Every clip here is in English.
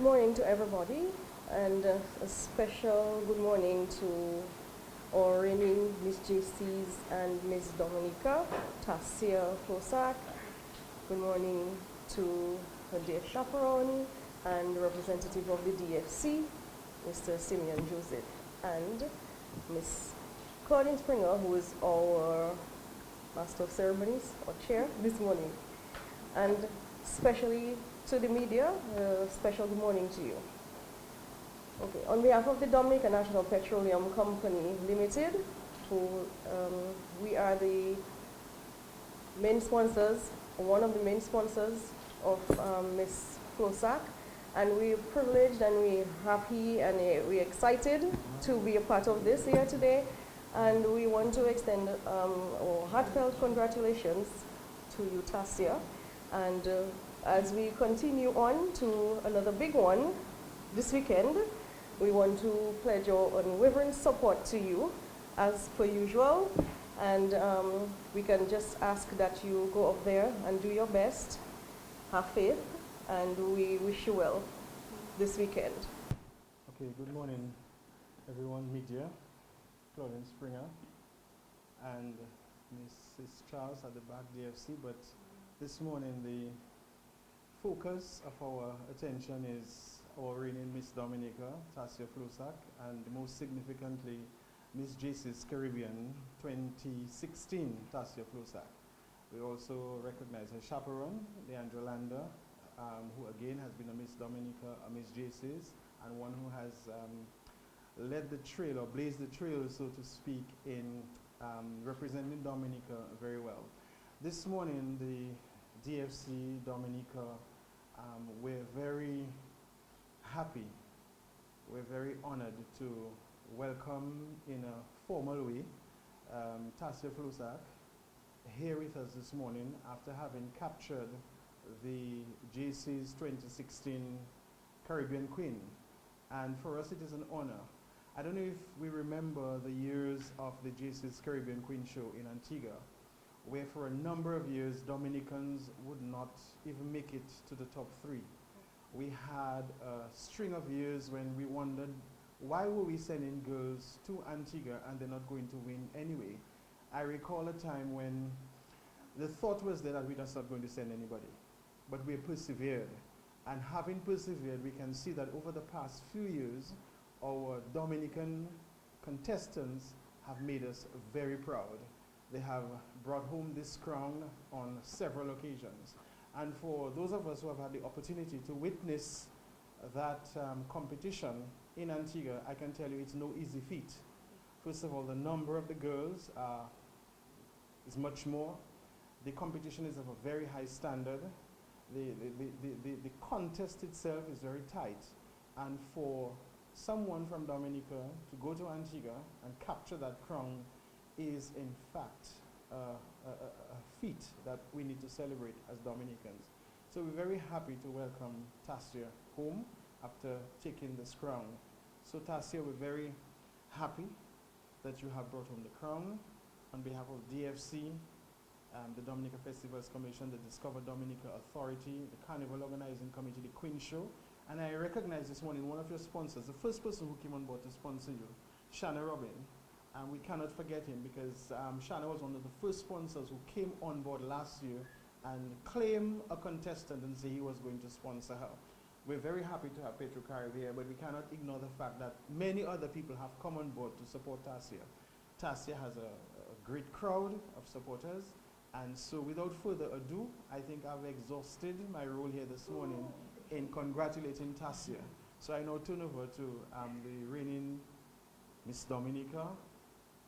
Good morning to everybody, and a special good morning to our reigning Miss JCs and Miss Dominica, Tasia, Flosac. Good morning to her dear chaperone and representative of the DFC, Mr. Simeon Joseph, and Miss Claudine Springer, who is our Master of Ceremonies or Chair this morning. And especially to the media, a special good morning to you. Okay, on behalf of the Dominican National Petroleum Company Limited, who we are the main sponsors, one of the main sponsors of Miss Flosac, and we're privileged and we're happy and we're excited to be a part of this here today, and we want to extend our heartfelt congratulations to you, Tasia, and as we continue on to another big one this weekend, we want to pledge our unwavering support to you as per usual, and we can just ask that you go up there and do your best, have faith, and we wish you well this weekend. Okay, good morning everyone, media, Claudine Springer and Mrs. Charles at the back, DFC, but this morning the focus of our attention is our reigning Miss Dominica, Tasia Flosac, and most significantly, Miss JC's Caribbean 2016, Tasia Flosac. We also recognize her chaperone, Leandra Landa, who again has been a Miss Dominica, a Miss JC's, and one who has led the trail or blazed the trail, so to speak, in representing Dominica very well. This morning, the DFC Dominica, we're very happy, we're very honored to welcome in a formal way Tasia Flosac here with us this morning after having captured the JC's 2016 Caribbean Queen. And for us it is an honor. I don't know if we remember the years of the JC's Caribbean Queen show in Antigua, where for a number of years Dominicans would not even make it to the top 3. We had a string of years when we wondered why were we sending girls to Antigua and they're not going to win anyway. I recall a time when the thought was that we're just not going to send anybody, but we persevered. And having persevered, we can see that over the past few years, our Dominican contestants have made us very proud. They have brought home this crown on several occasions. And for those of us who have had the opportunity to witness that competition in Antigua, I can tell you it's no easy feat. First of all, the number of the girls is much more. The competition is of a very high standard. The contest itself is very tight. And for someone from Dominica to go to Antigua and capture that crown is in fact a feat that we need to celebrate as Dominicans. So we're very happy to welcome Tasia home after taking this crown. So Tasia, we're very happy that you have brought home the crown. On behalf of DFC, the Dominica Festivals Commission, the Discover Dominica Authority, the Carnival Organizing Committee, the Queen Show, and I recognize this morning one of your sponsors, the first person who came on board to sponsor you, Shanna Robin. And we cannot forget him because Shanna was one of the first sponsors who came on board last year and claimed a contestant and say he was going to sponsor her. We're very happy to have Petro Carib here, but we cannot ignore the fact that many other people have come on board to support Tasia. Tasia has a great crowd of supporters, and so without further ado, I think I've exhausted my role here this morning in congratulating Tasia. So I now turn over to the reigning Miss Dominica,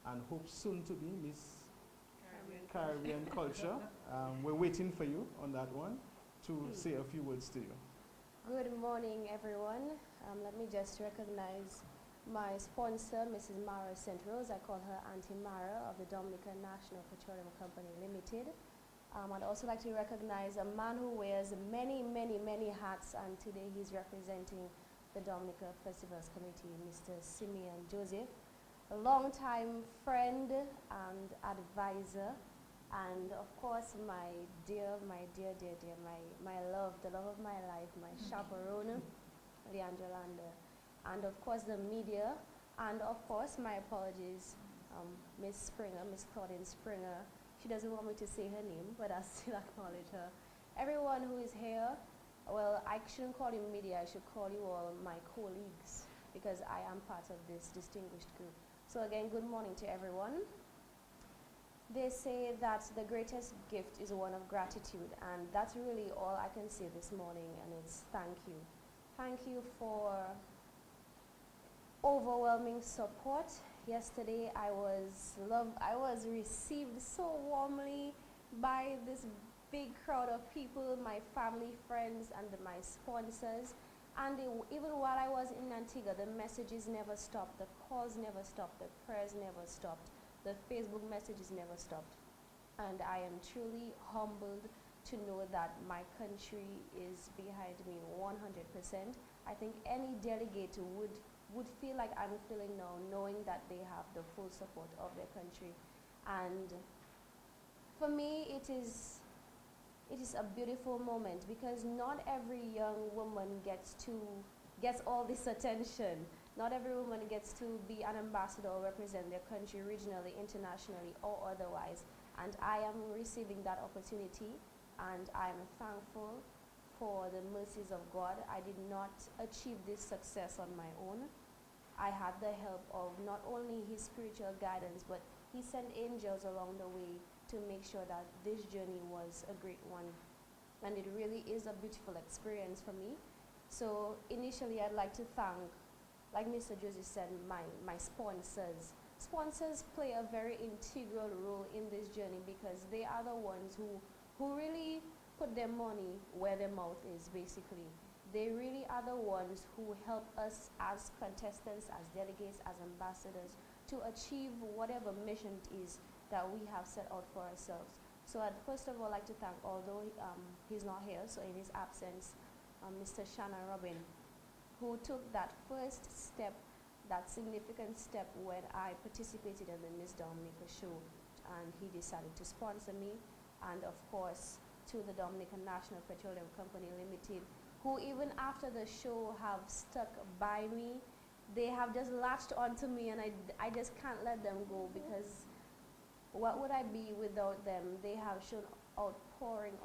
and hope soon to be Miss Caribbean Culture. We're waiting for you on that one to say a few words to you. Good morning, everyone. Let me just recognize my sponsor, Mrs. Mara St. Rose. I call her Auntie Mara of the Dominican National Petroleum Company Limited. I'd also like to recognize a man who wears many, many, many hats, and today he's representing the Dominica Festivals Committee, Mr. Simeon Joseph, a longtime friend and advisor, and of course my dear, my love, the love of my life, my chaperone, Leandra Lander, and of course the media, and of course my apologies, Miss Springer, Miss Claudine Springer. She doesn't want me to say her name, but I still acknowledge her. Everyone who is here, well, I shouldn't call you media, I should call you all my colleagues, because I am part of this distinguished group. So again, good morning to everyone. They say that the greatest gift is one of gratitude, and that's really all I can say this morning, and it's thank you. Thank you for overwhelming support. Yesterday I was received so warmly by this big crowd of people, my family, friends, and my sponsors. And even while I was in Antigua, the messages never stopped, the calls never stopped, the prayers never stopped, the Facebook messages never stopped. And I am truly humbled to know that my country is behind me 100%. I think any delegate would feel like I'm feeling now, knowing that they have the full support of their country. And for me, it is a beautiful moment, because not every young woman gets all this attention. Not every woman gets to be an ambassador or represent their country regionally, internationally, or otherwise. And I am receiving that opportunity, and I'm thankful for the mercies of God. I did not achieve this success on my own. I had the help of not only His spiritual guidance, but He sent angels along the way to make sure that this journey was a great one. And it really is a beautiful experience for me. So initially I'd like to thank, like Mr. Josie said, my sponsors. Sponsors play a very integral role in this journey, because they are the ones who really put their money where their mouth is, basically. They really are the ones who help us as contestants, as delegates, as ambassadors to achieve whatever mission it is that we have set out for ourselves. So I'd first of all like to thank, although he's not here, so in his absence, Mr. Shannon Robin, who took that first step, that significant step when I participated in the Miss Dominica show, and he decided to sponsor me. And of course, to the Dominican National Petroleum Company Limited, who even after the show have stuck by me. They have just latched onto me, and I just can't let them go, because what would I be without them? They have shown outpouring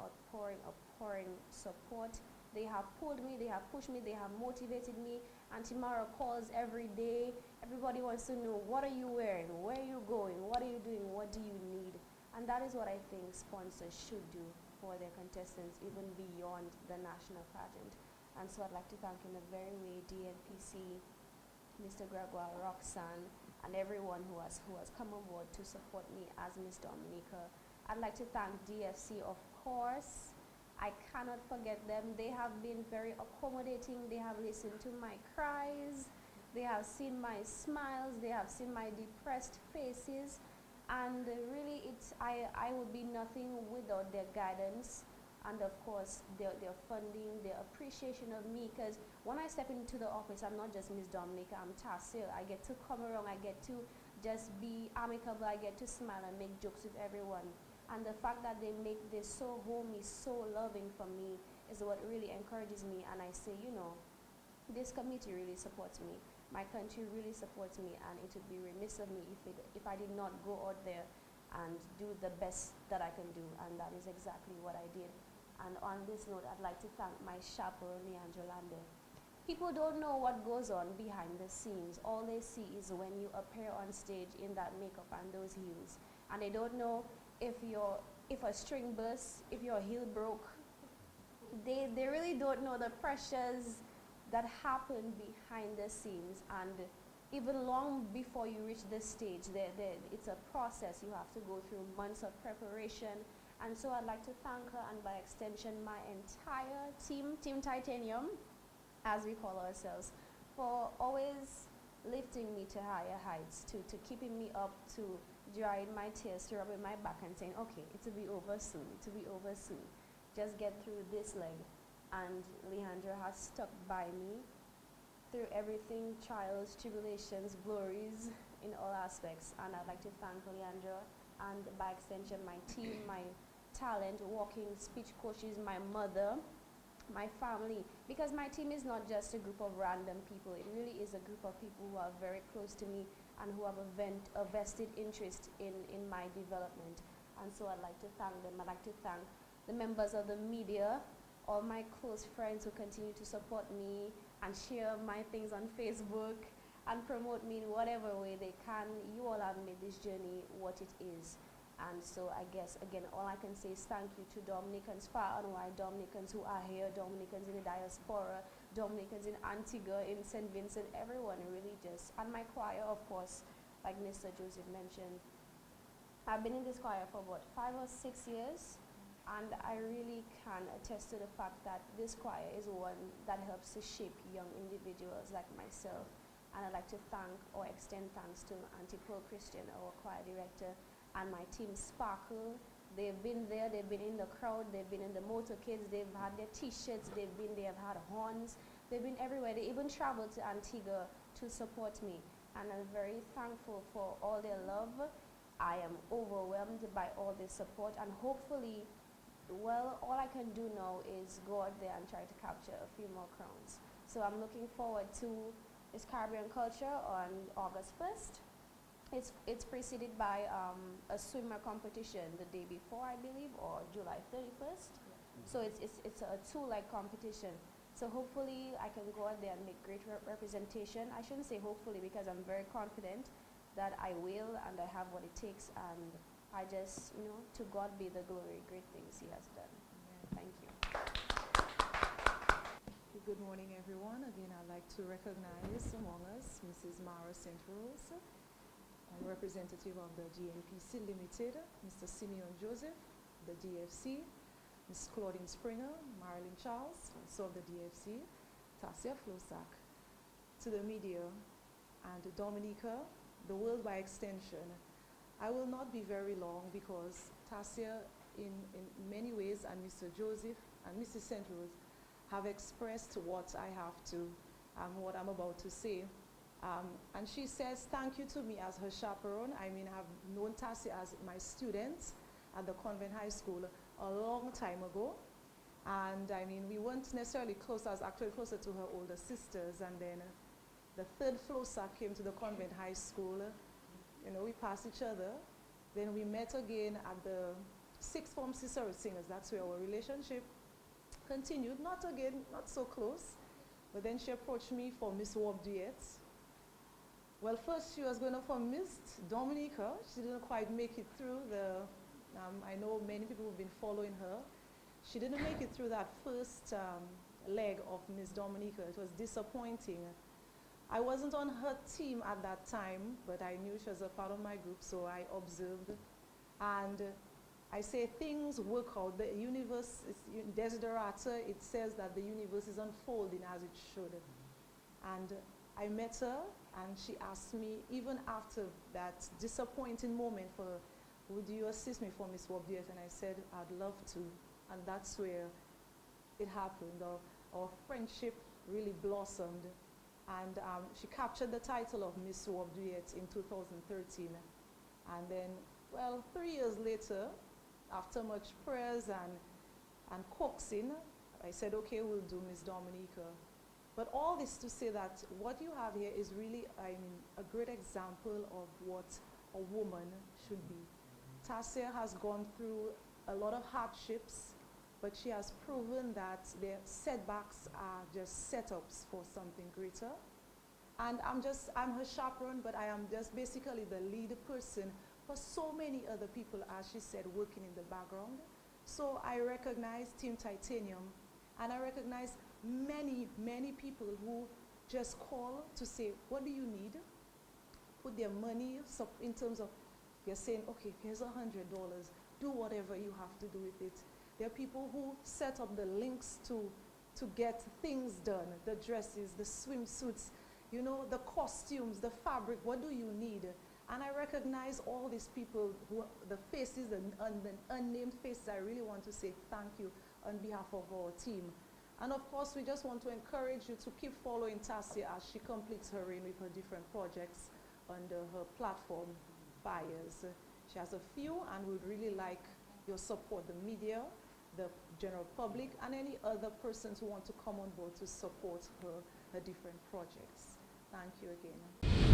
support. They have pulled me, they have pushed me, they have motivated me. And tomorrow calls every day. Everybody wants to know, what are you wearing? Where are you going? What are you doing? What do you need? And that is what I think sponsors should do for their contestants, even beyond the national pageant. And so I'd like to thank in a very way DNPC, Mr. Gregoire, Roxanne, and everyone who has come on board to support me as Miss Dominica. I'd like to thank DFC, of course. I cannot forget them. They have been very accommodating. They have listened to my cries. They have seen my smiles. They have seen my depressed faces. And really, I would be nothing without their guidance, and of course their funding, their appreciation of me. Because when I step into the office, I'm not just Miss Dominica, I'm Tasia. I get to come around, I get to just be amicable, I get to smile and make jokes with everyone. And the fact that they make this so homey, so loving for me is what really encourages me. And I say, you know, this committee really supports me. My country really supports me, and it would be remiss of me if I did not go out there and do the best that I can do, and that is exactly what I did. And on this note, I'd like to thank my chaperone, Leandra Lander. People don't know what goes on behind the scenes. All they see is when you appear on stage in that makeup and those heels, and they don't know if a string bursts, if your heel broke. They really don't know the pressures that happen behind the scenes, and even long before you reach the stage, it's a process you have to go through, months of preparation. And so I'd like to thank her, and by extension my entire Team Titanium, as we call ourselves, for always lifting me to higher heights, to keeping me up, to drying my tears, to rubbing my back and saying, okay, it'll be over soon, just get through this leg. And Leandra has stuck by me through everything, trials, tribulations, glories, in all aspects. And I'd like to thank Leandra, and by extension my team, my talent, walking speech coaches, my mother, my family, because my team is not just a group of random people. It really is a group of people who are very close to me and who have a vested interest in my development. And so I'd like to thank them. I'd like to thank the members of the media, all my close friends who continue to support me and share my things on Facebook and promote me in whatever way they can. You all have made this journey what it is. And so I guess, again, all I can say is thank you to Dominicans far and wide, Dominicans who are here, Dominicans in the diaspora, Dominicans in Antigua, in St. Vincent, everyone really just, and my choir, of course, like Mr. Joseph mentioned. I've been in this choir for about 5 or 6 years, and I really can attest to the fact that this choir is one that helps to shape young individuals like myself. And I'd like to thank or extend thanks to Auntie Pearl Christian, our choir director, and my team Sparkle. They've been there, they've been in the crowd, they've been in the motorcades, they've had their t-shirts, they have had horns, they've been everywhere. They even traveled to Antigua to support me. And I'm very thankful for all their love. I am overwhelmed by all their support, and hopefully, well, all I can do now is go out there and try to capture a few more crowns. So I'm looking forward to this Caribbean culture on August 1st. It's preceded by a swimmer competition the day before, I believe, or July 31st. So it's a two-leg competition. So hopefully I can go out there and make great representation. I shouldn't say hopefully, because I'm very confident that I will and I have what it takes, and I just, to God be the glory, great things he has done. Thank you. Good morning, everyone. Again, I'd like to recognize among us Mrs. Mara St. Rose, I'm representative of the GNPC Limited, Mr. Simeon Joseph, the DFC, Ms. Claudine Springer, Marilyn Charles, also of the DFC, Tasia Flosac, to the media, and Dominica, the world by extension. I will not be very long because Tasia, in many ways, and Mr. Joseph and Mrs. St. Rose have expressed what I have to, what I'm about to say. And she says thank you to me as her chaperone. I mean, I've known Tasia as my student at the Convent High School a long time ago. And I mean, we weren't necessarily close. I was actually closer to her older sisters. And then the third Flosac came to the Convent High School. We passed each other. Then we met again at the sixth form Cicero Singers. That's where our relationship continued. Not so close. But then she approached me for Miss Warp Duets. Well, first she was going to for Miss Dominica. She didn't quite make it through I know many people have been following her. She didn't make it through that first leg of Miss Dominica. It was disappointing. I wasn't on her team at that time, but I knew she was a part of my group, so I observed. And I say things work out. The universe, desiderata, it says that the universe is unfolding as it should. And I met her, and she asked me, even after that disappointing moment, would you assist me for Miss Wobdiet? And I said, I'd love to. And that's where it happened. Our friendship really blossomed. And she captured the title of Miss Wobdiet in 2013. And then, well, 3 years later, after much prayers and coaxing, I said, okay, we'll do Miss Dominica. But all this to say that what you have here is really, a great example of what a woman should be. Tasia has gone through a lot of hardships, but she has proven that their setbacks are just setups for something greater. And I'm her chaperone, but I am just basically the lead person for so many other people, as she said, working in the background. So I recognize Team Titanium, and I recognize many, many people who just call to say, what do you need? Put their money in terms of, they're saying, okay, here's $100, do whatever you have to do with it. There are people who set up the links to get things done, the dresses, the swimsuits, the costumes, the fabric, what do you need? And I recognize all these people, the faces, the unnamed faces. I really want to say thank you on behalf of our team. And of course, we just want to encourage you to keep following Tasia as she completes her reign with her different projects under her platform, Fires. She has a few, and we'd really like your support, the media, the general public and any other persons who want to come on board to support her different projects. Thank you again.